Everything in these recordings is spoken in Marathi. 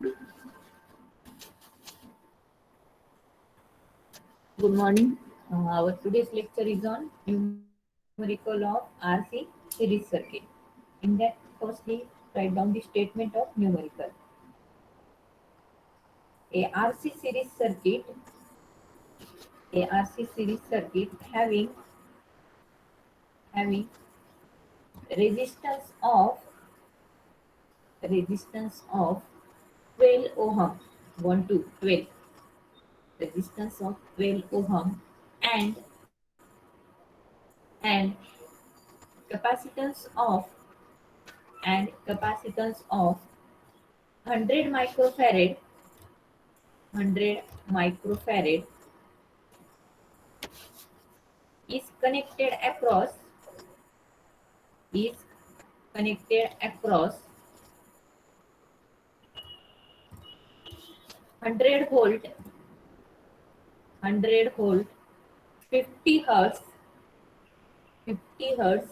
Good morning. Our today's lecture is on numerical of RC series circuit. In that, firstly, write down the statement of numerical. A RC series circuit, a RC series circuit having resistance of resistance of 12 ohm, 1 to 12, resistance of 12 ohm, and and capacitance of capacitance of 100 microfarad 100 microfarad is is connected across 100 volt 100 volt 50 hertz 50 hertz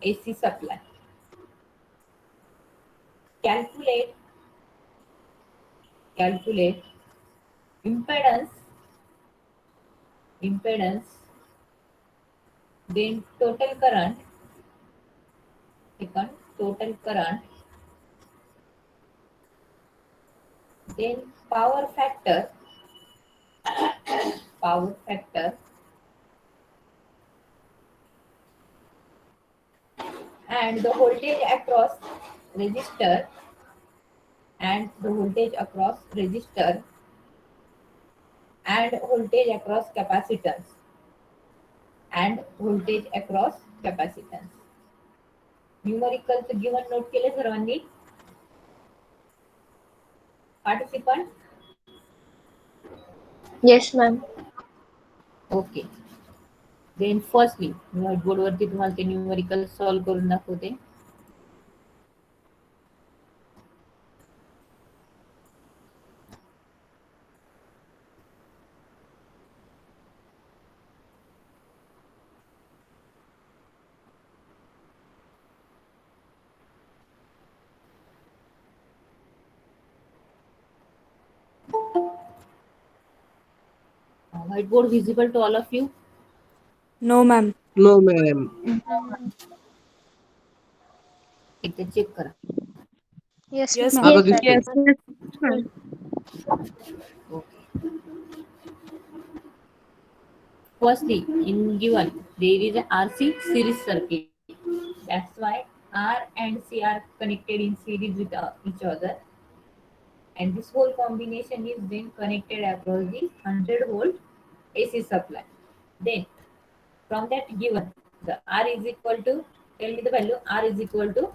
AC supply. Calculate calculate impedance impedance, then total current, second total current, then power factor, and the voltage across resistor and the voltage across resistor and voltage across capacitance and voltage across capacitance. न्यूमरिकलचं गिवन नोट केले सर्वांनी? Participant? Yes, ma'am. Okay. Then firstly white board वरती तुम्हाला ते न्यूमरिकल सॉल्व करून दाखवते. Whiteboard visible to all of you? No, ma'am. No, ma'am. एकदा चेक करा. Yes, Yes, ma'am. आता ma'am. दिसते. Yes. Okay. Firstly, in given there is a RC series circuit. That's why R and C are connected in series with each other, and this whole combination is then connected across the 100 volt AC supply. Then from that given, the R is equal to, tell me the value. R is equal to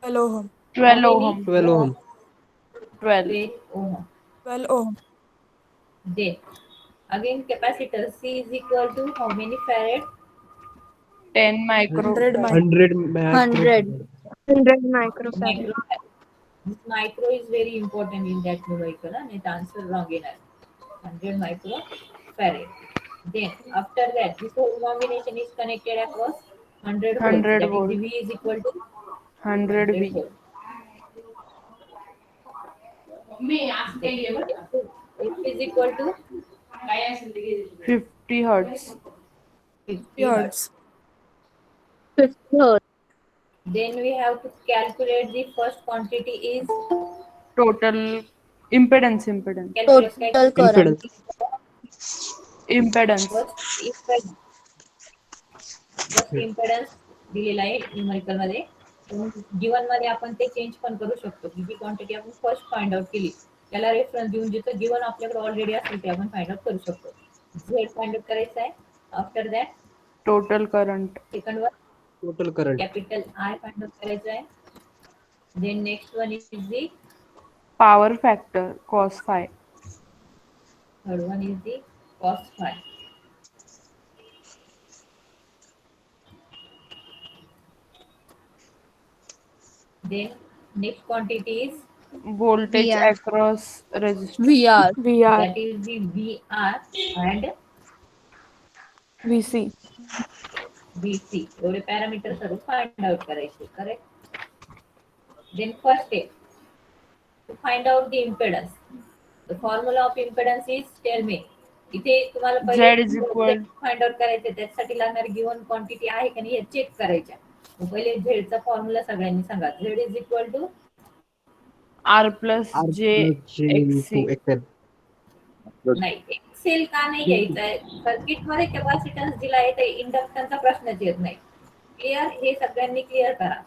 12 ohm. how 12 many? ohm. 12 ohm. 12. 12 ohm. 12 ohm. Then again capacitor C is equal to how many farad? 10 micro. 100 micro. 100 100. microfarad. 100 microfarad. Microfarad. This micro is very important in that numerical, and it answer wrong in it. 100 microfarad. Then after that, this whole combination is connected across 100 volts. 100 That is volt. V is equal to 100 100 V. volts. F is equal to 50 hertz. 50 hertz. Hertz. 50 hertz. Then we have to calculate the first quantity is Total impedance. Impedance. Total current. Impedance. Impedance. First impedance दिलेला आहे न्यूमरिकल मध्ये. गिवन मध्ये आपण ते चेंज पण करू शकतो की जी क्वांटिटी आपण फर्स्ट फाइंड आउट केली त्याला रेफरन्स देऊन जिथं गिवन आपल्याकडे ऑलरेडी असेल ते आपण फाइंड आउट करू शकतो. झेड फाइंड आउट करायचं आहे. After that Total current. Second one Total current. Capital I find out करायचं आहे. Then next one is the Power factor. Cos phi. Third one is the cos phi. Then next quantity is Voltage VR. across resistor. VR. VR. that is the VR and VC. VC. एवढे पॅरामीटर सर्व फाइंड आउट करायचे. Correct. Then first step to find out the impedance. The formula of impedance is, tell me. इथे तुम्हाला पहिले Z is equal find out करायचे, त्यासाठी लागणारी गिव्हन क्वांटिटी आहे का नाही हे चेक करायच्या. मग पहिले झेडचा फॉर्म्युला सगळ्यांनी सांगा. Z is equal to R plus R J plus J into XC. XL. नाही, एक्सेल का नाही घ्यायचं आहे. सर्किट मध्ये कॅपॅसिटन्स दिला आहे ते इंडक्टन्सचा प्रश्नच येत नाही. क्लिअर, हे सगळ्यांनी क्लिअर करा.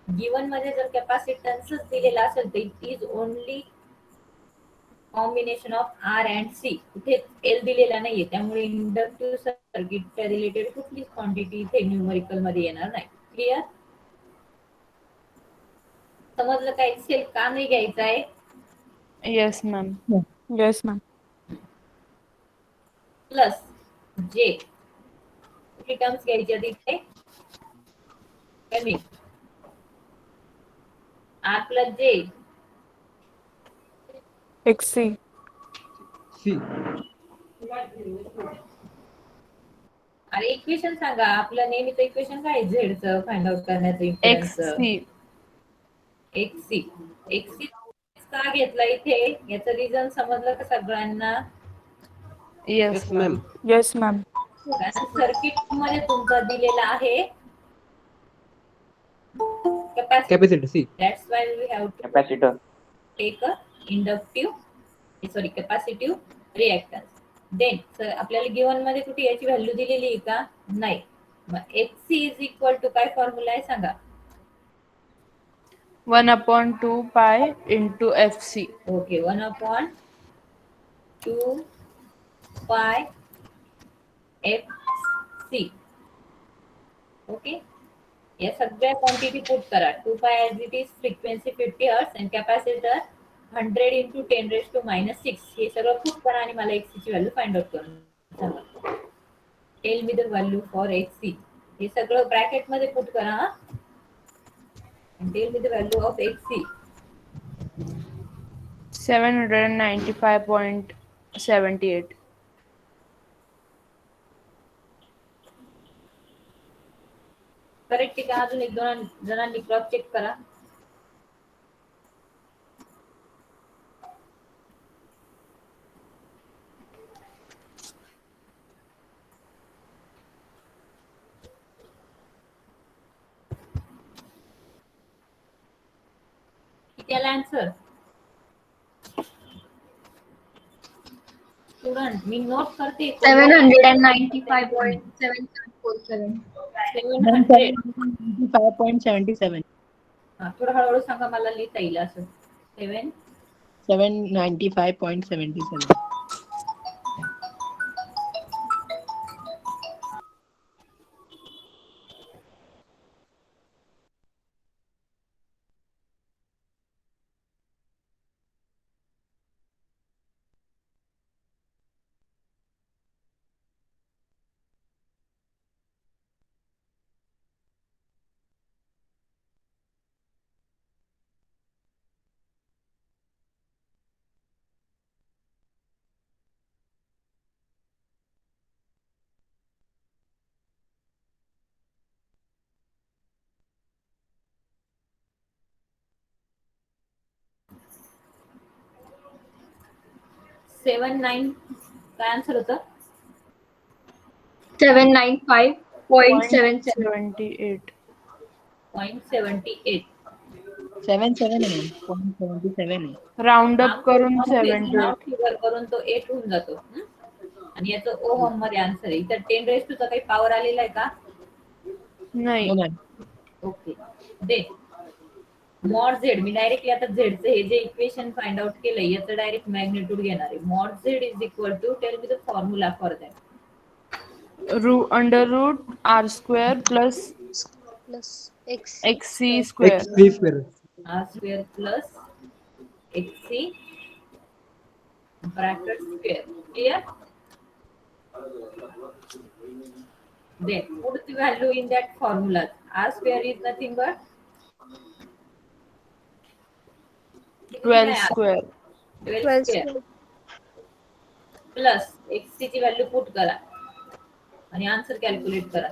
गिवन मध्ये जर कॅपॅसिटन्सच दिलेला असेल तर it is only combination of R and C. इथे एल दिलेला नाहीये, त्यामुळे इंडक्टिव्ह सर्किटच्या रिलेटेड कुठलीच क्वांटिटी इथे न्यूमरिकल मध्ये येणार नाही. क्लिअर, समजलं का? एक्सेल का नाही घ्यायचं आहे? Yes, ma'am. Yes, ma'am. Plus जे कुठली टर्म्स घ्यायच्या तिथे कमी. आर प्लस जे XC. C. अरे इक्वेशन सांगा. आपलं नेहमीचं इक्वेशन काय झेडचं फाइंड आउट करण्याचं इम्पेडन्सचं? XC. एक्ससी. एक्ससी का घेतला इथे याचं रिझन समजलं का सगळ्यांना? Yes, Yes, ma'am. ma'am. Yes, ma'am. कारण सर्किट मध्ये तुमचा दिलेला आहे capacity. Capacitor C. That's why we have to Capacitor. Take a inductive sorry capacitive reactance. Then आपल्याला गिवन मध्ये कुठे याची व्हॅल्यू दिलेली आहे का? नाही. मग एक्ससी इज इक्वल टू काय फॉर्म्युला आहे सांगा. 1/2 pi into FC. Okay, 1/2 pi F C. Okay, या सगळ्या क्वांटिटी पुट करा. 2 पाय as it is, frequency 50 hertz and capacitor 100 into 10⁻⁶. हे सगळं पुट करा आणि मला एक्सी ची व्हॅल्यू फाइंड आउट करून सांगा. Tail me the value for एक्सी. हे सगळं ब्रॅकेट मध्ये पुट करा. Tail me the value of एक्सी. 795.78. करेक्ट आहे का? अजून एक दोन जणांनी क्रॉस चेक करा. किती आला आन्सर? स्टुडंट मी नोट करते. 795.7747. 700. 5.77. थोडं हळूहळू सांगा, मला लिहिता येईल असं. 7 795.77. सेवन नाईन काय आन्सर होतं? 795.77. 78. 0.78. 77 आहे. 0.77 आहे. Round up करून 78. फिगर करून तो 8 होऊन जातो. आणि याचं ओहम मध्ये आन्सर आहे. इथं 10⁻⁴ चा काही पॉवर आलेला आहे का? नाही. हो मॅम. ओके, दे मॉड झेड. मी डायरेक्टली आता झेडचं हे जे इक्वेशन फाइंड आउट केलंय याचं डायरेक्ट मॅग्निट्यूड घेणार आहे. Mod Z is equal to, tell me the formula for that. Under root R square plus Plus X. XC square. XC square. R square plus XC bracket square. Clear? Then put the value in that formula. R square is nothing but 12 square. 12 square plus एक्ससी ची व्हॅल्यू पुट करा आणि आन्सर कॅल्क्युलेट करा.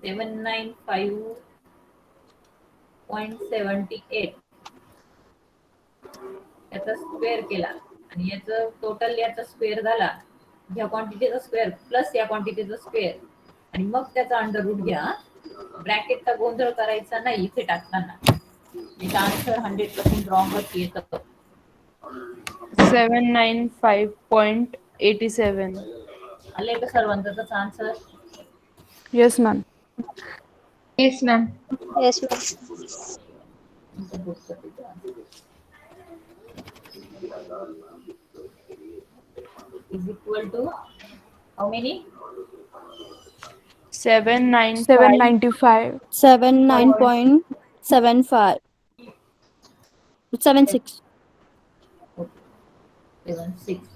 795.78 याचा स्क्वेअर केला आणि याचं टोटल याचा स्क्वेअर झाला, ह्या क्वांटिटीचा स्क्वेअर प्लस या क्वांटिटीचा स्क्वेअर आणि मग त्याचा अंडर रूट घ्या. ब्रॅकेटचा गोंधळ करायचा नाही इथे टाकताना. याचा आन्सर 100% रॉंगच येतं. 795.87. आले का सर्वांचाच answer? Yes, ma'am. Yes, ma'am. Yes, ma'am. Is equal to how many? 795. 795. 79.75. 76. 76.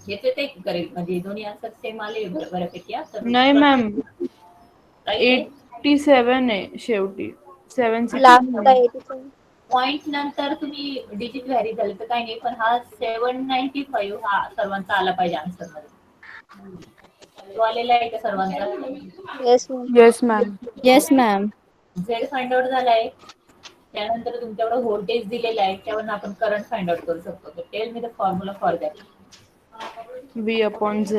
याचे ते करेक्ट म्हणजे दोन्ही आन्सर सेम आले बऱ्यापैकी. नाही मॅम, राईट. 87 आहे शेवटी. 76 Last का 87. पॉइंट नंतर तुम्ही डिजिट व्हॅरी झाले तर काही नाही, पण हा 795 हा सर्वांचा आला पाहिजे आन्सर मध्ये. तो आलेला आहे का सर्वांचा? Yes, ma'am. Yes, ma'am. Yes, ma'am. Z find out झालाय. त्यानंतर तुमच्याकडे व्होल्टेज दिलेला आहे, त्यावरून आपण करंट फाइंड आउट करू शकतो. तर tail me the formula for that. V/Z.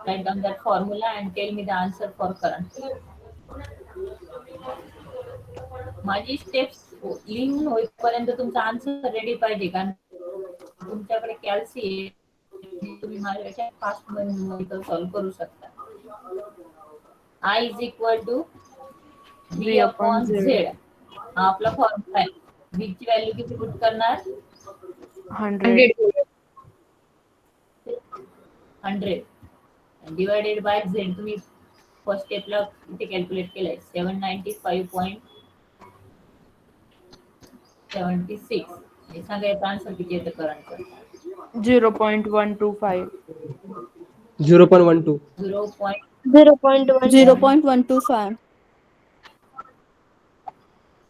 Write down that formula and tell me the answer for current. माझी स्टेप्स लिहून होईपर्यंत तुमचा आन्सर रेडी पाहिजे, कारण तुमच्याकडे कॅल्सी आहे, तुम्ही माझ्यापेक्षा फास्ट मध्ये सॉल्व्ह करू शकता. I is equal to V upon Z. हा आपला फॉर्म्युला आहे. V ची व्हॅल्यू किती पुट करणार? 100. 100 डिवायडेड बाय Z. तुम्ही फर्स्ट स्टेपला किती कॅल्क्युलेट केलंय? 795.76. हे सांगा याचा आन्सर किती येतं करंटचं? 0.125. 0.12. 0.125.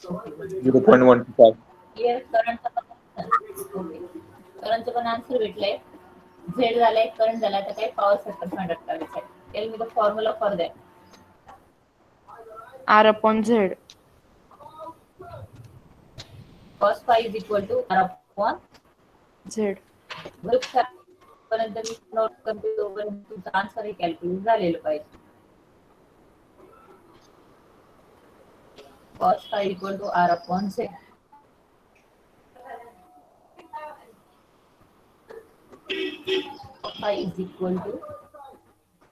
0.125. क्लिअर? करंटचं पण आन्सर भेटलंय. झेड झालाय, करंट झालाय, तर काही पॉवर फॅक्टर फाइंड आउट करायचं आहे. Tail me the formula for that. R/Z. cos phi is equal to R upon Z. Group पर्यंत मी नोट करते, तोपर्यंत तुमचा आन्सर हे कॅल्क्युलेट झालेलं पाहिजे. cos phi equal to R upon Z. phi is equal to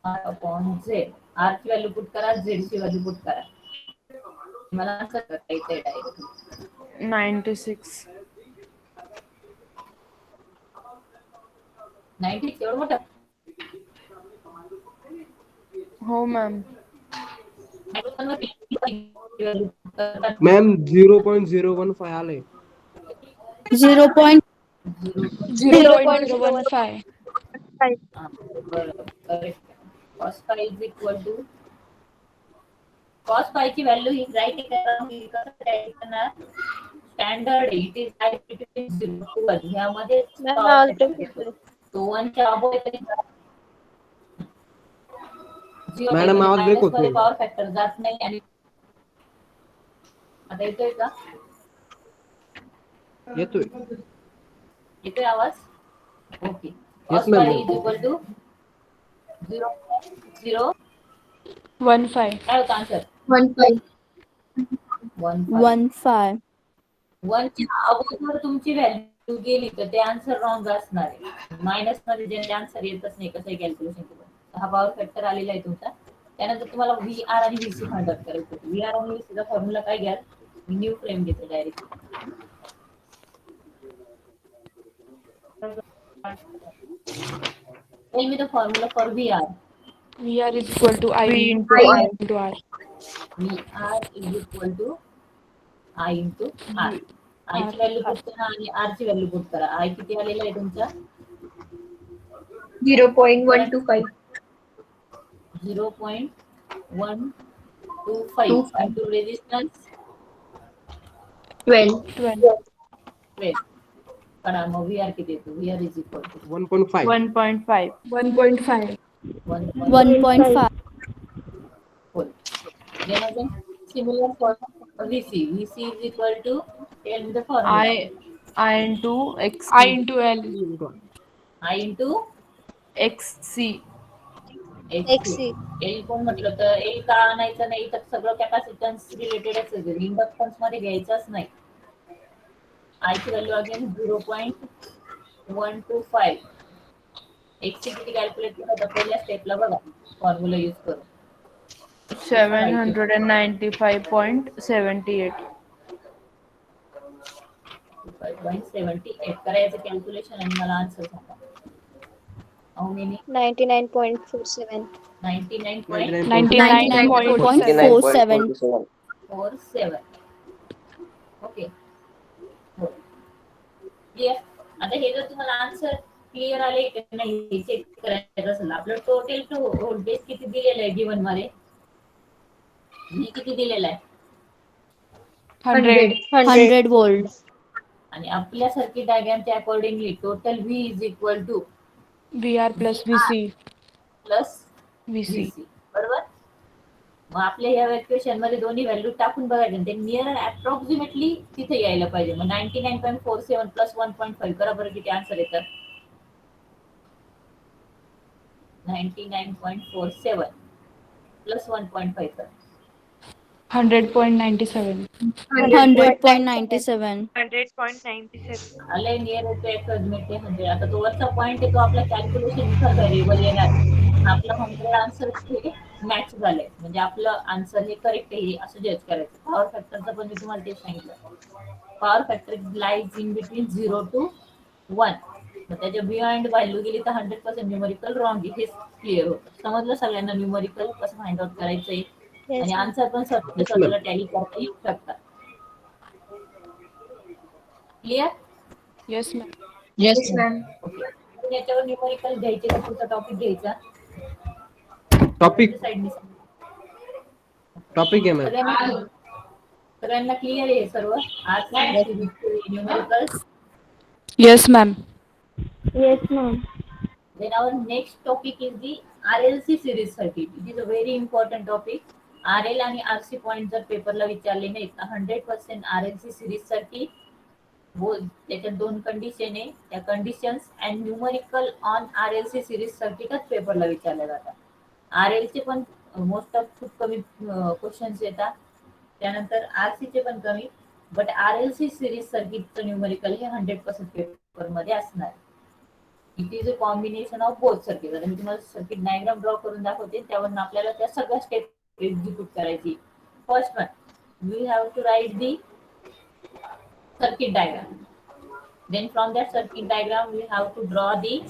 R upon Z. R ची व्हॅल्यू पुट करा, Z ची व्हॅल्यू पुट करा. मला आन्सर करता येते डायरेक्ट. 96. 90 एवढं मोठं? हो मॅम. मॅम 0.015 आलंय. 0.015. 0.015. cos phi is equal to cos phi ची व्हॅल्यू ही राईट करणार standard it is right between 0 to 1. ह्यामध्ये Ma'am, I already did. तो 1 च्या अबोव तरी मॅडम, आवाज ब्रेक होतोय. पॉवर फॅक्टर जात नाही. आणि आता येतोय का? येतोय. येतोय आवाज? Okay. Yes, cos ma'am. phi is equal to 0.0 15. काय होता आन्सर? 1.5. 15. 1 च्या अगोदर तुमची व्हॅल्यू गेली तर ते आन्सर रॉंग असणार आहे. मायनस मध्ये जे आन्सर येतच नाही, कसं कॅल्क्युलेशन केलं. हा पॉवर फॅक्टर आलेला आहे तुमचा. त्यानंतर तुम्हाला VR आणि VC फाइंड आउट करायचं. VR आणि VC चा फॉर्म्युला काय घ्या? मी न्यू फ्रेम घेते direct. Tell me the formula for VR. VR is equal to I V into into I I. into R. VR is equal to I into R. I ची व्हॅल्यू पुट करा आणि R ची व्हॅल्यू पुट करा. I किती आलेला आहे तुमचा? 0.125. 0.125 into resistance 12. 12. 12. करा मग VR किती येतो? VR is equal to 1.5. 1.5. 1.5. 1.5. Then again, similar for VC. VC is equal to, tell me the formula. I I into X I into L. I into XC. XC. L कोण म्हटलं तर एल का आणायचं नाही तर सगळं कॅपॅसिटन्स रिलेटेडच आहे इंडक्टन्स मध्ये घ्यायचंच नाही आयची व्हॅल्यू अगेन 0.125 एक्सची किती कॅल्क्युलेट केलं तर पहिल्या स्टेपला बघा फॉर्म्युला यूज करून 795.78. 5.78 करायचं कॅल्क्युलेशन आणि मला आन्सर सांगा हाऊ मेनी 99.47. 99.47 99.47. 99.47. ओके क्लिअर आता हे जर तुम्हाला आन्सर क्लिअर आले की नाही हे चेक करायचं असेल आपलं टोटल टू व्होल्टेज किती दिलेलं आहे गिवन मध्ये मी किती दिलेलं आहे 100. 100 volts. आणि आपल्या सर्किट डायग्रामच्या accordingly total V is equal to VR plus VC. Plus VC. VC बरोबर मग आपल्या या इक्वेशन मध्ये दोन्ही व्हॅल्यू टाकून बघायचे ते नियर अप्रॉक्सिमेटली तिथे यायला पाहिजे मग 99.47 प्लस 1.5 करा बरं किती आन्सर येतात 99.47 प्लस 1.5 कर 100.97. 100.97. आले नियर टू अप्रॉक्सिमेटली 100 आता तो वरचा पॉइंट आहे तो आपला कॅल्क्युलेशन नुसार व्हेरिएबल येणार आपला 100 आन्सर हे मॅच झालंय म्हणजे आपलं आन्सर हे करेक्ट आहे असं जज करायचं पॉवर फॅक्टरचं पण मी तुम्हाला ते सांगितलं power factor lies in between 0 to 1 मग त्याच्या बियॉन्ड व्हॅल्यू गेली तर 100% न्यूमरिकल रॉंग हे क्लिअर होतं समजलं सगळ्यांना न्यूमरिकल कसं फाइंड आउट करायचंय आणि आन्सर पण स्वतःला टॅली करता येऊ शकतात clear Yes, ma'am. Yes, Yes, ma'am. Okay याच्यावर न्यूमरिकल घ्यायचे तर पुढचा टॉपिक घ्यायचा टॉपिक साईडने टॉपिक आहे मॅम सगळ्यांना क्लिअर आहे सर्व आज numerical Yes, ma'am. Yes, ma'am. then our next topic is the RLC series circuit it is a very important topic RL आणि RC पॉइंट जर पेपरला विचारले नाही तर 100% RLC series circuit त्याच्यात दोन कंडिशन आहे त्या conditions and numerical on RLC series सर्किटच पेपरला विचारल्या जातात RL चे पण मोस्ट ऑफ खूप कमी क्वेश्चन्स येतात त्यानंतर RC चे पण कमी बट RLC सिरीज सर्किटचं न्यूमरिकल हे 100% पेपर मध्ये असणार it is a combination of both circuit आता मी तुम्हाला सर्किट डायग्राम ड्रॉ करून दाखवते त्यावरून आपल्याला त्या सगळ्या स्टेप एक्झिक्यूट करायची first one we have to write the circuit diagram then from that circuit diagram we have to draw the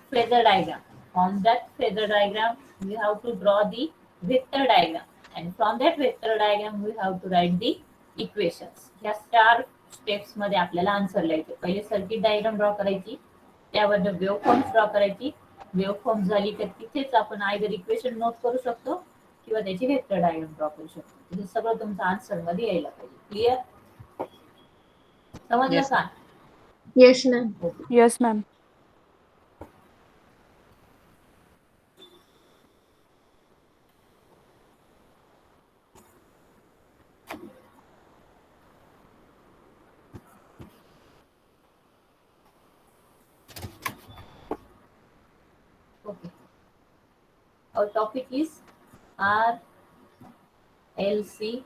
phasor diagram from that phasor diagram we have to draw the vector diagram and from that vector diagram we have to write the equations या चार स्टेप्स मध्ये आपल्याला आन्सर लिहायचे पहिले सर्किट डायग्राम ड्रॉ करायची त्यावर वेव्हफॉर्म्स ड्रॉ करायची वेव्हफॉर्म झाली तर तिथेच आपण आयदर इक्वेशन नोट करू शकतो किंवा त्याची वेक्टर डायग्राम ड्रॉ करू शकतो हे सगळं तुमचं आन्सर मध्ये यायला पाहिजे क्लिअर समजलं Yes. का Yes, ma'am. Yes, ma'am. okay our topic is RLC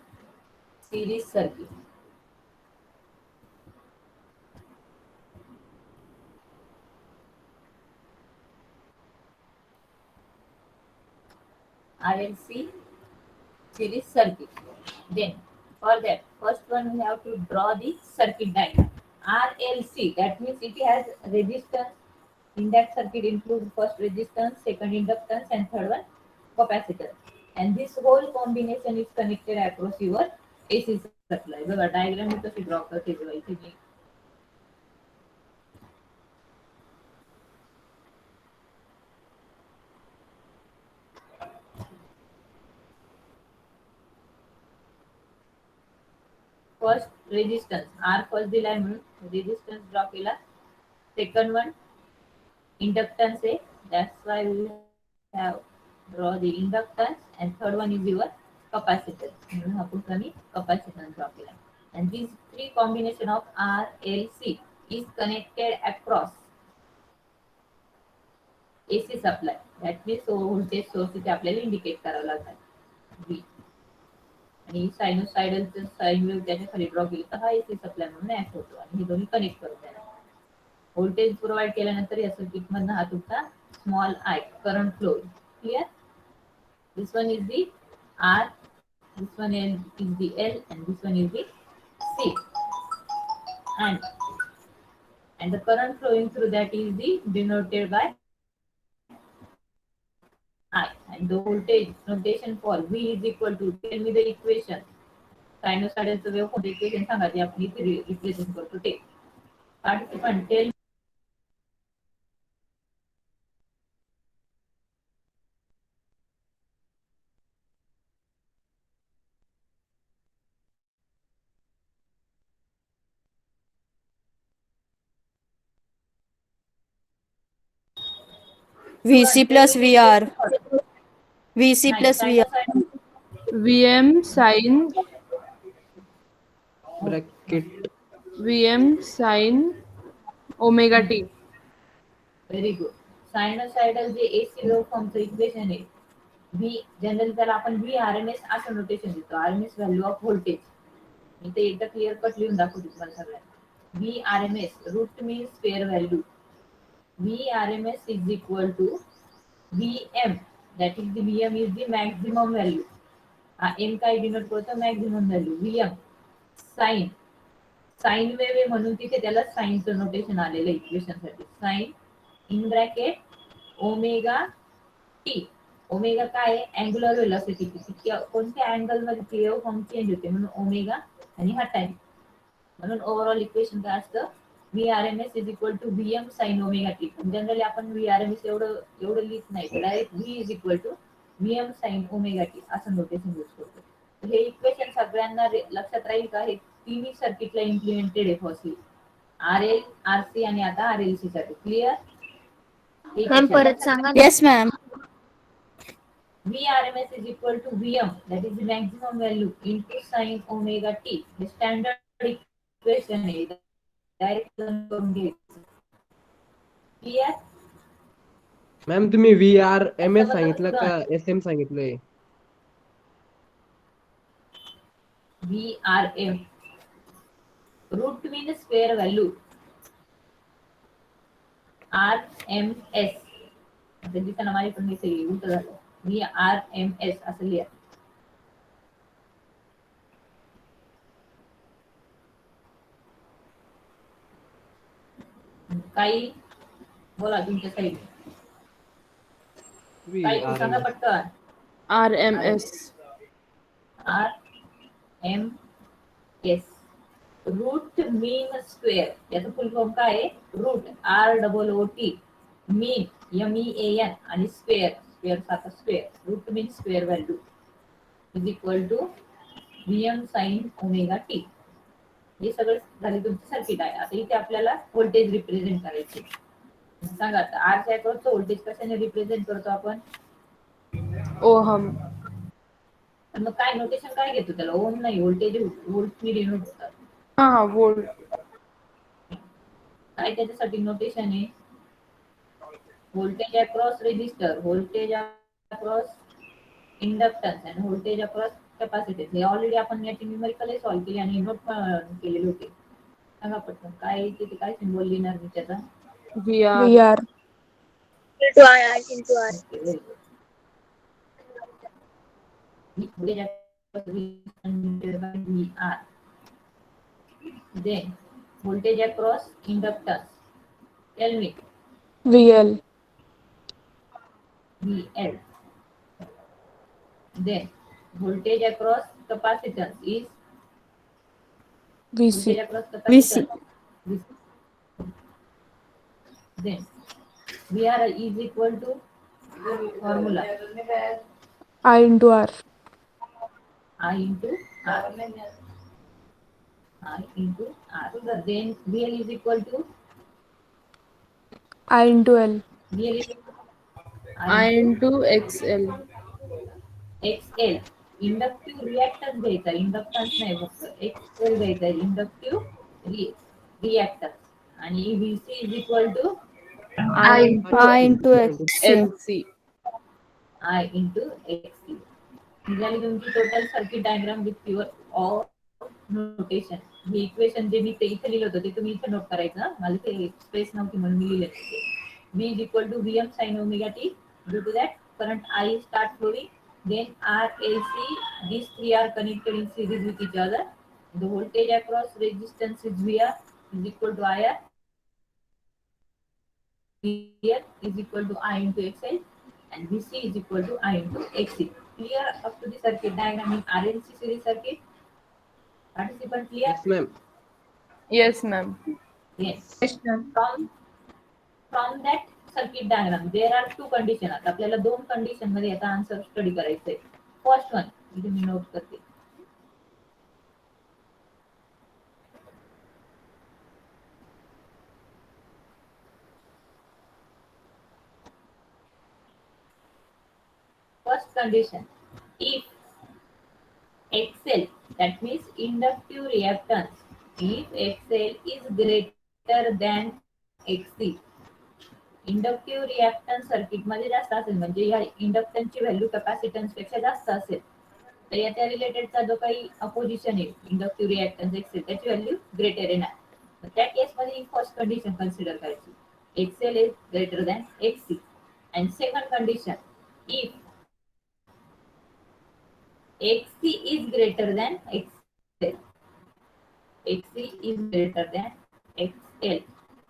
series circuit RLC series circuit. Then for that, first one we have to draw the circuit diagram. RLC that means it has resistance. In that circuit include first resistance, second inductance, and third one capacitor. And this whole combination is connected across your AC supply. बघा diagram मी कशी draw करते बघा इथे मी फर्स्ट रेजिस्टन्स आर फर्स्ट दिलाय म्हणून रेजिस्टन्स ड्रॉ केला सेकंड वन इंडक्टन्स आहे that's why we have draw the inductance and third one is your capacitor म्हणून आपण कमी कपॅसिटन्स ड्रॉ केला and this three combination of R L C is connected across AC supply. That means voltage source इथे आपल्याला इंडिकेट करावं लागणार V. आणि सायनोसायडलचं साइन वेव्ह त्याच्या खाली ड्रॉ केली तर हा एसी सप्लाय म्हणून ऍक्ट होतो आणि हे दोन्ही कनेक्ट करून देणार. व्होल्टेज प्रोव्हाइड केल्यानंतर या सर्किट मधनं हा तुमचा small I current flow. Clear? This one is the R, this one is the L, and this one is the C. And the current flowing through that is the denoted by I. And the voltage notation for V is equal to, tell me the equation. Sinusoidal wave for the equation सांगा जे आपण इथे रिप्रेझेंट करतो ते. Participant, tell VC plus VR. VC plus VR. VM sin Bracket. VM sin omega t. Very good. Sinusoidal जे एसी वेव्हफॉर्मचं इक्वेशन आहे व्ही, जनरली त्याला आपण व्ही आर एम एस असं नोटेशन देतो. R M S value of voltage. मी ते एकदा क्लिअर कट लिहून दाखवतो तुम्हाला सगळ्यांना. V R M S root mean square value. V R M S is equal to VM, that is the VM is the maximum value. M काय डिनोट करतो? Maximum value. VM sine wave म्हणून तिथे त्याला साइनचं नोटेशन आलेलं इक्वेशन साठी. Sine in bracket omega t. Omega काय आहे? Angular velocity. कोणत्या अँगल मध्ये ती वेव्ह फॉर्म चेंज होते म्हणून ओमेगा आणि हा टाइम. म्हणून ओव्हरऑल इक्वेशन काय असतं? VRMS is equal to VM sin omega t. Generally आपण VRMS एवढं लिहित नाही, direct V is equal to VM sin omega t असं नोटेशन यूज करतो. हे इक्वेशन सगळ्यांना लक्षात राहील का? हे तिन्ही सर्किटला इम्प्लिमेंटेड आहे फर्स्टली. RL, RC आणि आता RLC साठी. क्लिअर? मॅम परत सांगा. Yes, ma'am. VRMS is equal to VM, that is the maximum value, into sin omega t. हे स्टँडर्ड इक्वेशन आहे. डायरेक्ट करून घ्यायचं. क्लिअर? मॅम तुम्ही VRMS सांगितलं का SM सांगितलंय? VRM route mean square value. RMS आता लिहिताना माझ्याकडून इथे उलट झालं. VRMS असं लिहा. काही बोला तुमच्या साईड. काही सांगा VRMS. पटकन. RMS. RMS root mean square. याचं फुल फॉर्म काय आहे? रूट ROOT मीन MEAN आणि स्क्वेअर. स्क्वेअर सारखा square. Root mean square value is equal to VM sine omega t. हे सगळं झाले तुमचं सर्किट आहे. आता इथे आपल्याला व्होल्टेज रिप्रेझेंट करायचे. सांगा आता आरच्या अक्रॉसचं व्होल्टेज कशाने रिप्रेझेंट करतो आपण? ओहम. तर मग काय नोटेशन काय घेतो त्याला? ओम नाही, व्होल्टेज व्होल्टनी डिनोट होतात. हा वोल्ट. काय त्याच्यासाठी नोटेशन आहे? Voltage across resistor, voltage across inductance आणि व्होल्टेज अक्रॉस कॅपॅसिटन्स. हे ऑलरेडी आपण याची न्यूमेरिकल सॉल्व्ह केली आणि नोट केलेले होते. सांगा पटकन काय तिथे काय सिम्बॉल लिहिणार मी त्याचा? VR. VR. Into R into R. Very good. Voltage across resistor by VR. Then voltage across inductance. Tell me. VL. VL. Then voltage across capacitance is VC. voltage across capacitance. VC. Then VR is equal to formula I into R. I into R. I into R. Then VL is equal to I into L. VL is I into XL. XL. Inductive reactance घ्यायचा. इंडक्टन्स नाही फक्त XL घ्यायचा. इंडक्टिव्ह रिॲक्टन्स आणि VC is equal to I I into XC. LC. I into XC. ही झाली तुमची total circuit diagram with your all notation. हे इक्वेशन जे मी ते इथे लिहिलं होतं ते तुम्ही इथे नोट करायचं हा. मला ते स्पेस नव्हती म्हणून मी लिहिलं ते. V is equal to Vm sin omega t. Due to that, current I start flowing. Then R, L, C, these three are connected in series with each other. The voltage across resistance is VR is equal to IR. Here is equal to I into XL and VC is equal to I into XC. Clear up to the circuit diagram in RLC series circuit? Participant clear? Yes, ma'am. Yes, ma'am. Yes. Yes, ma'am. From that circuit diagram, there are two conditions. आता आपल्याला दोन कंडिशन मध्ये आता आन्सर स्टडी करायचंय. फर्स्ट वन इथे मी नोट करते. First condition, if XL, that means inductive reactance, if XL is greater than XC, inductive reactance circuit मध्ये जास्त असेल म्हणजे या इंडक्टन्सची व्हॅल्यू कॅपॅसिटन्स पेक्षा जास्त असेल तर याच्या रिलेटेडचा जो काही अपोजिशन आहे इंडक्टिव्ह रिॲक्टन्स एक्सेल त्याची व्हॅल्यू ग्रेटर येणार. तर त्या केसमध्ये ही फर्स्ट कंडिशन कन्सिडर करायची, XL is greater than XC. And second condition, if XC is greater than XL. XC is greater than XL.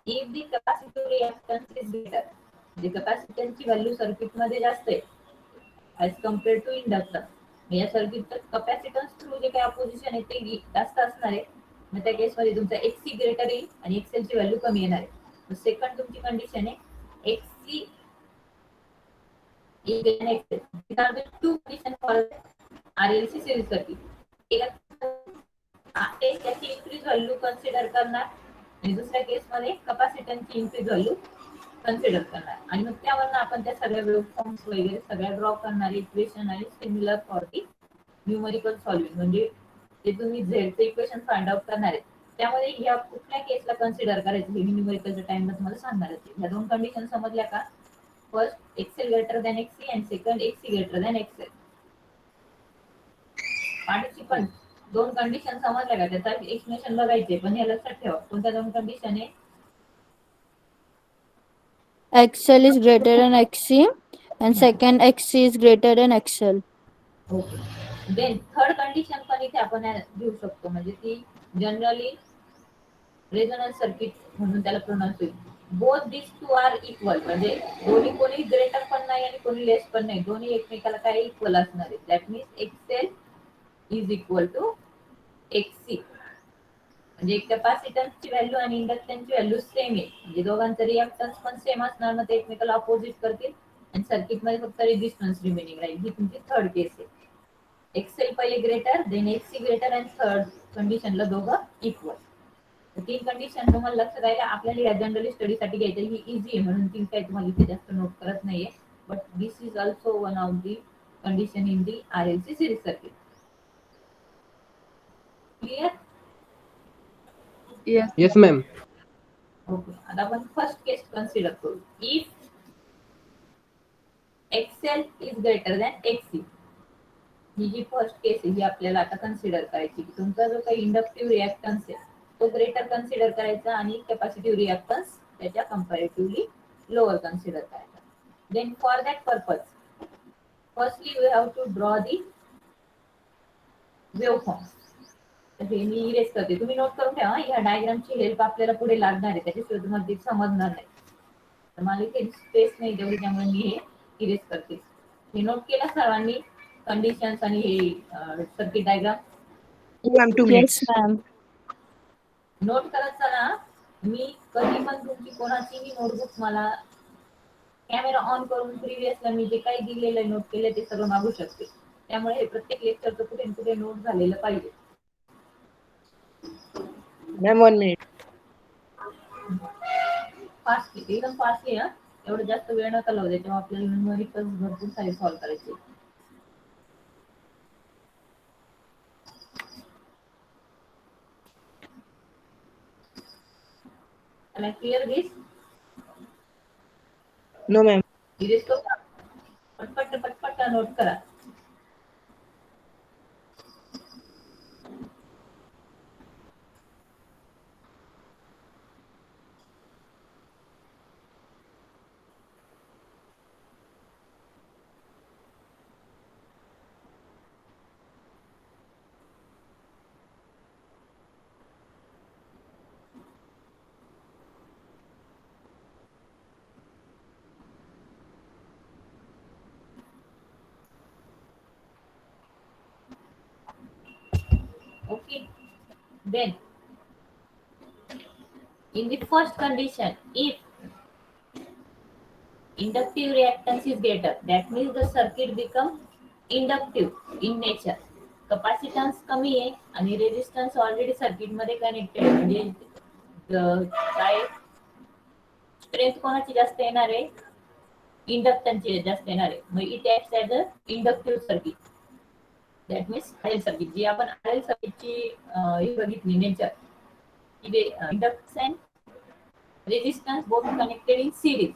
If the capacitive reactance is greater, the capacitance ची व्हॅल्यू सर्किट मध्ये जास्त आहे as compared to inductance. या सर्किटचं कॅपॅसिटन्स थ्रू जे काही अपोजिशन आहे ते जास्त असणार आहे. मग त्या केसमध्ये तुमचा XC ग्रेटर येईल आणि XL ची व्हॅल्यू कमी येणार आहे. सेकंड तुमची कंडिशन आहे XC is greater than XL. These are the two conditions for RLC series circuit. त्याची इंक्रीज व्हॅल्यू कन्सिडर करणार आणि दुसऱ्या केसमध्ये कॅपॅसिटन्सची इंक्रीज व्हॅल्यू कन्सिडर करणार आणि मग त्यावरनं आपण त्या सगळ्या वेव्ह फॉर्म्स वगैरे सगळ्या ड्रॉ करणार इक्वेशन आणि similar for the numerical solving म्हणजे ते तुम्ही झेडचे इक्वेशन फाइंड आउट करणार आहे त्यामध्ये या कुठल्या केसला कन्सिडर करायचं हे मी न्यूमरिकलच्या टाइमला तुम्हाला सांगणार आहे. या दोन कंडिशन समजल्या का? फर्स्ट एक्सेल ग्रेटर दॅन एक्सी अँड सेकंड एक्सी ग्रेटर दॅन एक्सेल. पार्टिसिपंट दोन कंडिशन समजल्या का? त्याचा एक्सप्लेनेशन बघायचे पण हे लक्षात ठेवा कोणत्या दोन कंडिशन आहे. XL is greater than XC and second XC is greater than XL. Okay. Then third condition पण इथे आपण घेऊ शकतो म्हणजे ती जनरली रेझोनन्स सर्किट म्हणून त्याला प्रोनाउन्स होईल. Both this two are equal म्हणजे दोन्ही कोणी ग्रेटर पण नाही आणि कोणी लेस पण नाही दोन्ही एकमेकाला काय इक्वल असणार आहे. That means XL is equal to XC म्हणजे कॅपॅसिटन्सची व्हॅल्यू आणि इंडक्टन्सची व्हॅल्यू सेम आहे म्हणजे दोघांचं रिॲक्टन्स पण सेम असणार ना ते एकमेकाला अपोजिट करतील आणि सर्किट मध्ये फक्त रेजिस्टन्स रिमेनिंग राहील. ही तुमची थर्ड केस आहे. एक्सेल पहिले ग्रेटर देन एक्सी ग्रेटर अँड थर्ड कंडिशनला दोघं इक्वल. तीन कंडिशन तुम्हाला लक्षात राहिला आपल्याला या जनरली स्टडीसाठी घ्यायचं ही इझी आहे म्हणून ती काही तुम्हाला इथे जास्त नोट करत नाहीये but this is also one of the condition in the RLC series circuit. Clear? Yes. Yes, ma'am. Okay. आता आपण फर्स्ट केस कन्सिडर करू. If XL is greater than XC ही जी फर्स्ट केस आहे ही आपल्याला आता कन्सिडर करायची की तुमचा जो काही इंडक्टिव्ह रिॲक्टन्स आहे तो ग्रेटर कन्सिडर करायचा आणि कॅपॅसिटिव्ह रिॲक्टन्स त्याच्या कंपॅरेटिव्हली लोअर कन्सिडर करायचा. Then for that purpose firstly we have to draw the waveforms. हे मी इरेज करते तुम्ही नोट करून ठेवा ह्या डायग्रामची हेल्प आपल्याला पुढे लागणार आहे त्याच्याशिवाय तुम्हाला ते समजणार नाही. तर मला इथे स्पेस नाही तेवढी त्यामुळे मी हे इरेज करते. हे नोट केलं सर्वांनी कंडिशन्स आणि हे circuit diagram. Ma'am, 2 minutes. Yes, ma'am. Note करत चला. मी कधी पण तुमची कोणाचीही नोटबुक मला कॅमेरा ऑन करून प्रिव्हियसला मी जे काही दिलेलं नोट केलं ते सगळं मागू शकते त्यामुळे हे प्रत्येक लेक्चरचं कुठे कुठे नोट झालेलं पाहिजे. Ma'am, 1 minute. फास्टली एकदम फास्टली हा एवढं जास्त वेळ नका लावू त्याच्यामुळे आपल्याला न्यूमरिकल भरपूर सारे सॉल्व्ह करायचे. Can I clear this? No, ma'am. Erase करू का? पटपट नोट करा. Okay. Then, in the first condition, if inductive reactance is greater, that means the circuit become inductive in nature. Capacitance कमी आहे आणि रेजिस्टन्स ऑलरेडी सर्किट मध्ये कनेक्टेड आहे, म्हणजे काय स्ट्रेंथ कोणाची जास्त येणार आहे, इंडक्टन्सची जास्त येणार आहे. मग it acts as a inductive circuit. That means RL circuit, जी आपण आरएल सर्किटची ही बघितली nature, inductance and resistance both connected in series.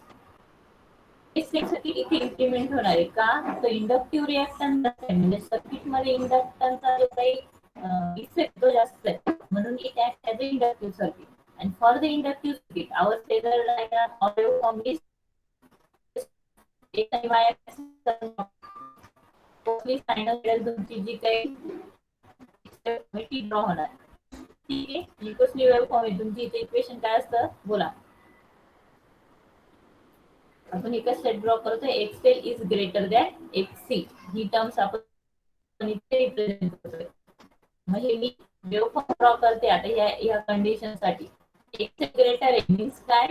Circuit इथे इम्प्लिमेंट होणार आहे का, तर इंडक्टिव्ह रिॲक्टन्स म्हणजे सर्किट मध्ये इंडक्टन्सचा जो काही इफेक्ट तो जास्त आहे, म्हणून it act as a inductive circuit. And for the inductive circuit our phasor diagram audio form is एक आणि वाय सायनोसॉइडल तुमची जी काही ड्रॉ होणार. ठीक आहे, निकोसली वेव्ह फॉर्म आहे तुमची. इथे इक्वेशन काय असतं बोला. आपण एका सेट ड्रॉ करतो, XL is greater than एक्ससी. He terms आपण इथे रिप्रेझेंट करतोय. म्हणजे मी वेव्ह फॉर्म ड्रॉ करते आता या कंडिशन साठी. एक्सएल ग्रेटर आहे मीन्स काय,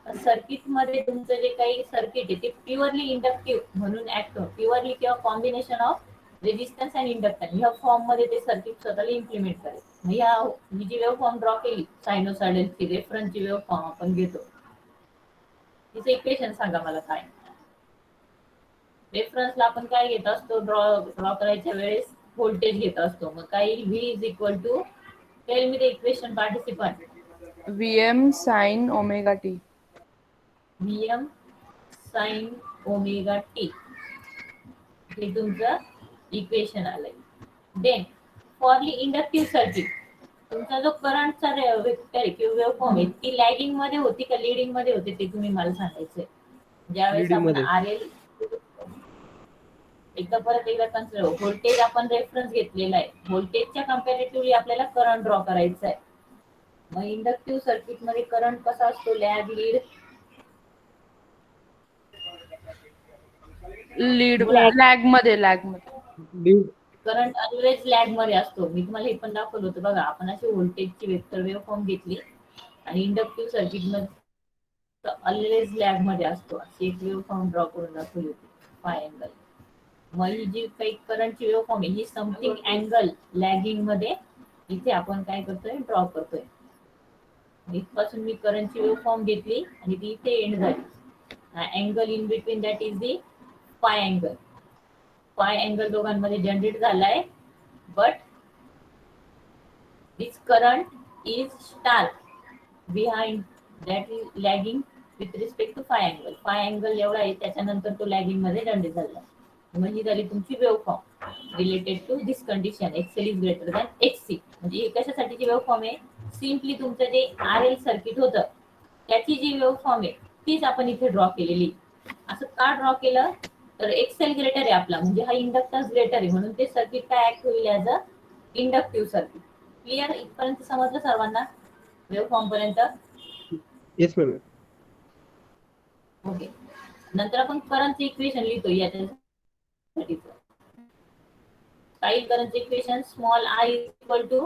सर्किट मध्ये तुमचं जे काही सर्किट आहे ते प्युअरली इंडक्टिव्ह म्हणून ऍक्ट होतं. प्युअरली किंवा combination of resistance and inductance ह्या फॉर्म मध्ये ते सर्किट स्वतःला इम्प्लिमेंट करेल. मी जी वेव्ह फॉर्म ड्रॉ केली सायनोसॉइडलची रेफरन्सची वेव्ह फॉर्म आपण घेतो, तिचं इक्वेशन सांगा मला काय. रेफरन्सला आपण काय घेत असतो, ड्रॉ करायच्या वेळेस व्होल्टेज घेत असतो. मग काय V is equal to, tell me the equation participant. VM sin omega t. Vm sin omega t, हे तुमचं इक्वेशन आलंय. Then for the inductive circuit तुमचा जो करंटचा वेक्टर आहे किंवा वेव्ह फॉर्म आहे ती लॅगिंग मध्ये होती का लीडिंग मध्ये होती, ते तुम्ही मला सांगायचंय. ज्यावेळेस आपण आरएल एकदा कन्सिडर, व्होल्टेज आपण रेफरन्स घेतलेला आहे, व्होल्टेजच्या कम्पॅरेटिव्हली आपल्याला करंट ड्रॉ करायचा आहे. मग इंडक्टिव्ह सर्किट मध्ये करंट कसा असतो, लॅग लीड लॅग मध्ये करंट ऑलवेज लॅग मध्ये असतो. मी तुम्हाला हे पण दाखवलं होतं बघा. आपण अशी व्होल्टेजची वेक्टर वेव्ह फॉर्म घेतली आणि इंडक्टिव्ह सर्किट मध्ये ऑलवेज लॅग मध्ये असतो. अशी एक वेव्ह फॉर्म ड्रॉ करून दाखवली होती, फाय अँगल. मग ही जी काही करंटची वेव्ह फॉर्म आहे ही समथिंग अँगल लॅगिंग मध्ये इथे आपण काय करतोय, ड्रॉ करतोय. इथपासून मी करंटची वेव्ह फॉर्म घेतली आणि ती इथे एंड झाली. Angle in between that is the phi angle. Phi angle दोघांमध्ये जनरेट झालाय, but this current is start behind that is lagging with respect to phi angle. Phi angle एवढा आहे, त्याच्यानंतर तो लॅगिंग मध्ये जनरेट झाला. म्हणजे झाली तुमची wave form related to this condition, XL is greater than XC. म्हणजे हे कशासाठीची वेव्ह फॉर्म आहे, सिम्पली तुमचं जे आरएल सर्किट होतं त्याची जी वेव्ह फॉर्म आहे तीच आपण इथे ड्रॉ केलेली. असं का ड्रॉ केलं, तर एक्सएल ग्रेटर आहे आपला, म्हणजे हा इंडक्टन्स ग्रेटर आहे, म्हणून ते सर्किट काय ऍक्ट होईल as a inductive circuit. Clear, इथपर्यंत समजलं सर्वांना वेव्ह फॉर्म पर्यंत? Yes ma'am. ओके, नंतर आपण करंटचं इक्वेशन लिहितो याच्यासाठी. काही करंटचं equation small I equal to,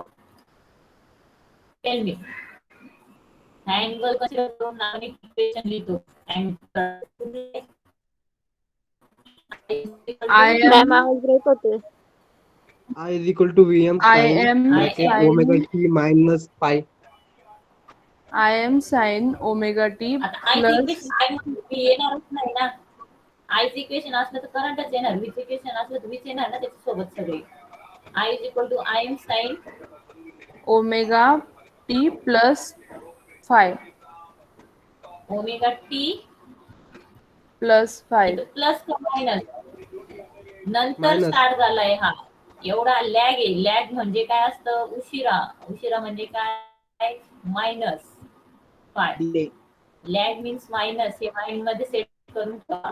tell me angle consider करून आपण इक्वेशन लिहितो. मॅम आवाज ब्रेक होतोय. I is equal to Vm sin omega t minus pi. I am sin omega t plus येणारच नाही ना. आयच इक्वेशन असलं तर करंटच येणार, विच इक्वेशन असलं तर विच येणार ना त्याच्यासोबत सगळे. I is equal to I M sine omega t plus phi. Omega t plus 5. Plus का मायनस नंतर Minus. स्टार्ट झालाय हा एवढा लॅग आहे. लॅग म्हणजे काय असतं उशिरा म्हणजे काय minus 5. Delay. Lag means minus हे माइंड मध्ये सेट करून ठेवा.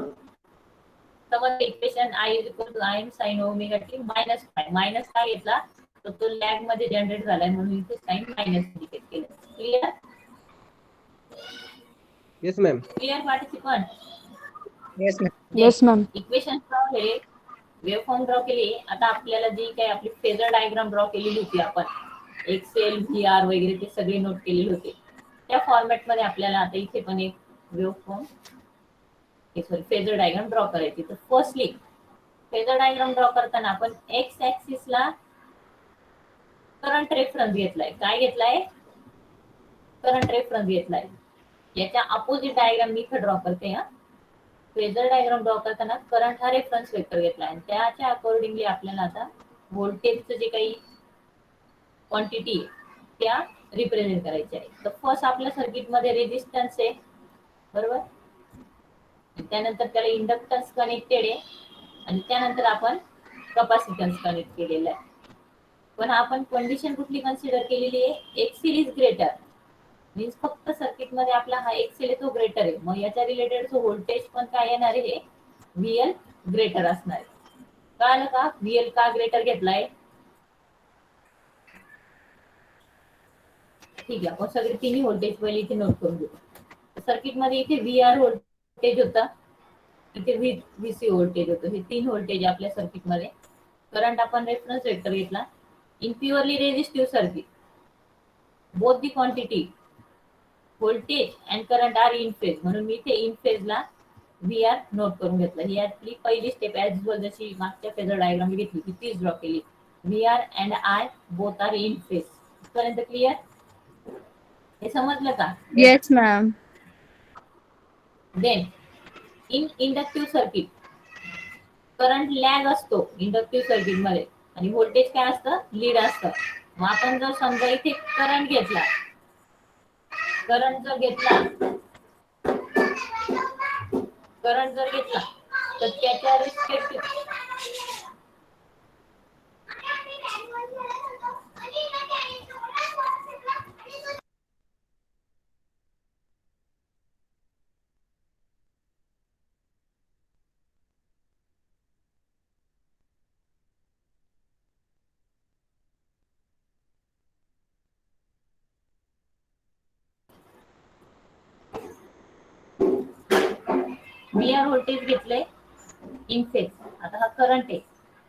समज equation I M sine omega t -5 minus काय घेतला तर तो लॅग मध्ये जनरेट झालाय म्हणून इथे साइन मायनस इंडिकेट केलं. Clear Yes, ma'am. Clear participant. Yes, ma'am. Yes, ma'am. Equation हे वेव्हफॉर्म ड्रॉ केली. आता आपल्याला जी काही आपली फेजर डायग्राम ड्रॉ केलेली होती आपण एक्सेल VR वगैरे ते सगळे नोट केलेले होते त्या फॉर्मॅट मध्ये आपल्याला आता इथे पण एक वेव्हफॉर्म फेजर डायग्राम ड्रॉ करायची. तर फर्स्टली फेजर डायग्राम ड्रॉ करताना आपण एक्स ऍक्सिसला करंट रेफरन्स घेतलाय. काय घेतलाय? करंट रेफरन्स घेतलाय. याच्या अपोजिट डायग्राम मी इथे ड्रॉ करते. हा फेजर डायग्राम ड्रॉ करताना करंट हा रेफरन्स वेक्टर घेतलाय आणि त्याच्या अकॉर्डिंगली आपल्याला आता व्होल्टेजचं जे काही क्वांटिटी त्या रिप्रेझेंट करायच्या आहे. तर फर्स्ट आपल्या सर्किट मध्ये रेजिस्टन्स आहे बरोबर. त्यानंतर त्याला इंडक्टन्स कनेक्टेड आहे आणि त्यानंतर आपण कॅपॅसिटन्स कनेक्ट केलेला आहे. पण आपण कंडिशन कुठली कन्सिडर केलेली आहे? एक्सेल इज ग्रेटर मीन्स फक्त सर्किट मध्ये आपला हा एक्सेल आहे तो ग्रेटर आहे. मग याच्या रिलेटेड व्होल्टेज पण काय येणार आहे? VL ग्रेटर असणार आहे. कळलं का? VL का ग्रेटर घेतलाय? ठीक आहे आपण सगळे तिन्ही व्होल्टेज पहिले इथे नोट करून घेऊ. सर्किट मध्ये इथे VR व्होल्टेज होता इथे VC व्होल्टेज होतं. हे 3 व्होल्टेज आपल्या सर्किट मध्ये. करंट आपण रेफरन्स वेक्टर घेतला. In purely resistive circuit both the quantity voltage and current R in phase म्हणून मी इथे इन फेजला VR नोट करून घेतला. ही आपली पहिली स्टेप ऍज युजल जशी मागच्या फेजर डायग्राम घेतली ती तीच ड्रॉ केली. VR and I both are in phase. इथपर्यंत क्लिअर? हे समजलं का? Yes, ma'am. Then in inductive circuit current lag असतो इंडक्टिव्ह सर्किट मध्ये आणि व्होल्टेज काय असतं? लीड असतं. मग आपण जर समजा इथे करंट जर घेतला तर त्याच्या रिस्पेक्टिव्ह VR व्होल्टेज घेतलंय इन फेज. आता हा करंट आहे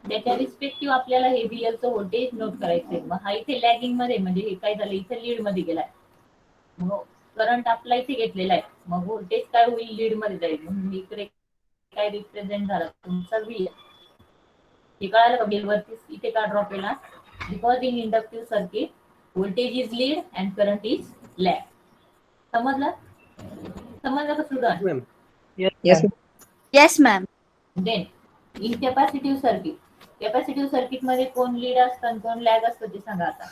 त्याच्या रिस्पेक्टिव्ह आपल्याला हे VL चं व्होल्टेज नोट करायचंय. मग हा इथे लॅगिंग मध्ये म्हणजे हे काय झालं इथे लीड मध्ये गेलाय. मग करंट आपला इथे घेतलेला आहे मग व्होल्टेज काय होईल? लीड मध्ये जाईल. म्हणून इकडे काय रिप्रेझेंट झाला तुमचा VL. हे कळालं का? VL वरती इथे का ड्रॉ केला? Because in inductive circuit voltage is lead and current is lag. समजलं का student? Ma'am. Yes, ma'am. Yes, ma'am. Then in capacitive circuit मध्ये कोण लीड असतं आणि कोण लॅग असतं ते सांगा आता.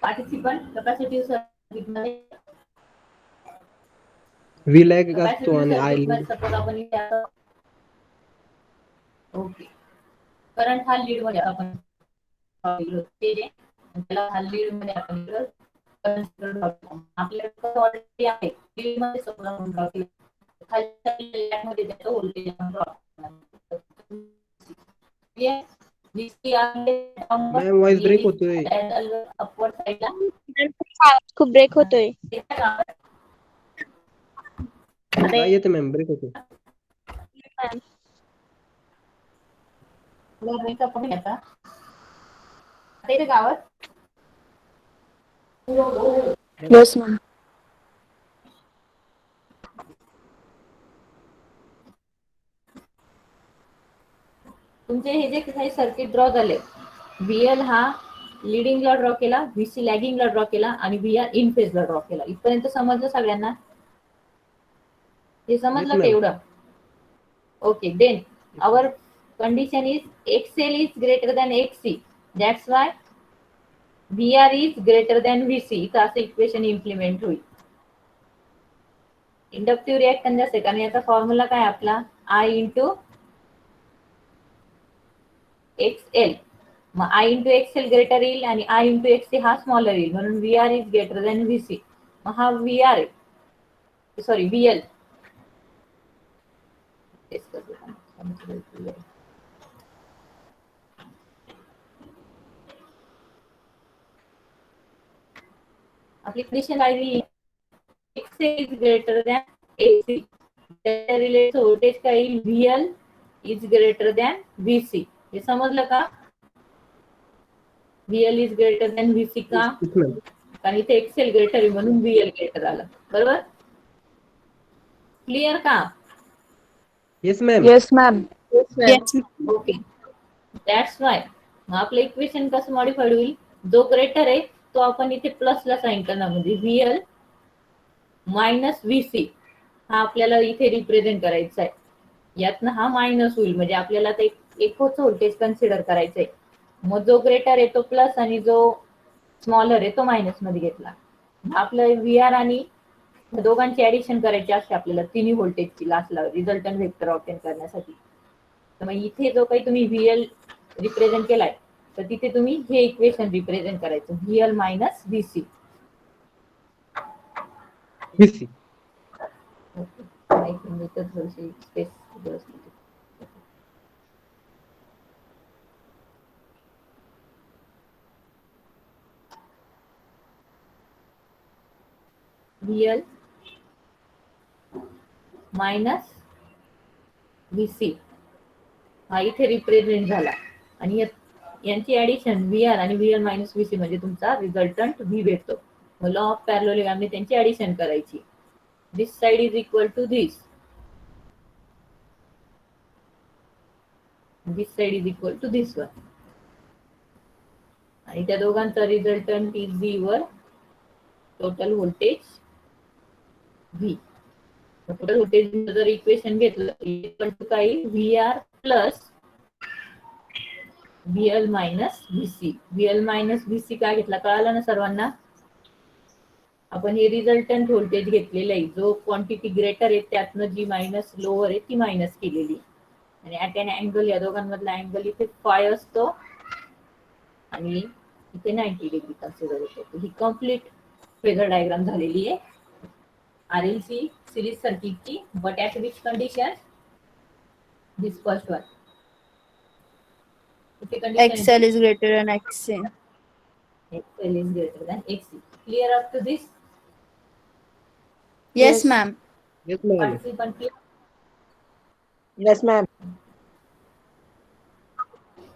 पार्टिसिपंट कॅपॅसिटिव्ह सर्किट मध्ये V lag असतो आणि I lag. सपोज आपण इथे ओके करंट हा लीड मध्ये आपण त्याला हा लीड मध्ये आपण आपल्याकडे ऑलरेडी आहे लीड मध्ये सपोज आपण ड्रॉ केलं खाली लॅग मध्ये त्याचं व्होल्टेज आपण ड्रॉ Ma'am, voice break होतोय. अपवर्ड साईडला खूप ब्रेक होतोय. नाही येते मॅम ब्रेक होतो. गावात Yes, ma'am. तुमचे हे जे काही सर्किट ड्रॉ झाले VL हा लिडिंगला ड्रॉ केला VC लॅगिंगला ड्रॉ केला आणि VR इन फेजला ड्रॉ केला. इथपर्यंत समजलं सगळ्यांना? हे समजलं का एवढं? Okay then our condition is XL is greater than XC. That's why VR is greater than VC, तर असं इक्वेशन इम्प्लिमेंट होईल. इंडक्टिव्ह रिएक्टन्स असे कारण याचा फॉर्म्युला काय आपला I इंटू XL. मग I इंटू XL ग्रेटर येईल आणि I इंटू XC हा स्मॉलर येईल म्हणून VR is greater than VC. मग हा VR आहे सॉरी VL. आपली कंडिशन आहे XL is greater than AC. त्या रिलेटेड व्होल्टेज काय येईल VL is greater than VC. हे समजलं का? VL is greater than VC का? Yes, ma'am. कारण इथे XL ग्रेटर आहे म्हणून VL ग्रेटर आलं. बरोबर? क्लिअर का? Yes, ma'am. Yes, ma'am. Okay. That's why. मग आपलं इक्वेशन कसं मॉडिफाईड होईल? जो ग्रेटर आहे तो आपण इथे प्लसला साइन करणार म्हणजे VL मायनस VC हा आपल्याला इथे रिप्रेझेंट करायचा आहे. यातनं हा मायनस होईल म्हणजे आपल्याला आता एकच व्होल्टेज कन्सिडर करायचं आहे. मग जो ग्रेटर आहे तो प्लस आणि जो स्मॉलर आहे तो मायनस मध्ये घेतला. आपलं VR आणि दोघांची ऍडिशन करायची असते आपल्याला तिन्ही व्होल्टेजची लास्टला रिझल्टंट वेक्टर ऑब्टेन करण्यासाठी. तर मग इथे जो काही तुम्ही VL रिप्रेझेंट केलाय तर तिथे तुम्ही हे इक्वेशन रिप्रेझेंट करायचं VL minus VC. VC. Space VL minus VC हा इथे रिप्रेझेंट झाला आणि यांची ऍडिशन VR आणि VL मायनस VC म्हणजे तुमचा रिझल्टंट V भेटतो. मग लॉ ऑफ पॅरलोग्रामने त्यांची ऍडिशन करायची. This side is equal to this. This side is equal to this one. आणि त्या दोघांचा रिझल्टंट इज V वर total voltage V. Total voltage जर इक्वेशन घेतलं इक्वल टू काय VR plus VL minus VC. VL minus VC काय घेतला कळालं ना सर्वांना? आपण हे रिझल्टंट व्होल्टेज घेतलेलं आहे जो क्वांटिटी ग्रेटर आहे त्यातनं जी मायनस लोअर आहे ती मायनस केलेली आणि ऍट एन अँगल या दोघांमधला अँगल इथे फाय असतो आणि इथे 90 डिग्री कन्सिडर होतो. ही कम्प्लीट फेझर डायग्राम झालेली आहे RLC सिरीज सर्किटची. But at which condition? This first one. XL is greater than XC. XL is greater than XC. Clear up to this? Yes, ma'am. Yes, ma'am. Participant clear? Yes, ma'am.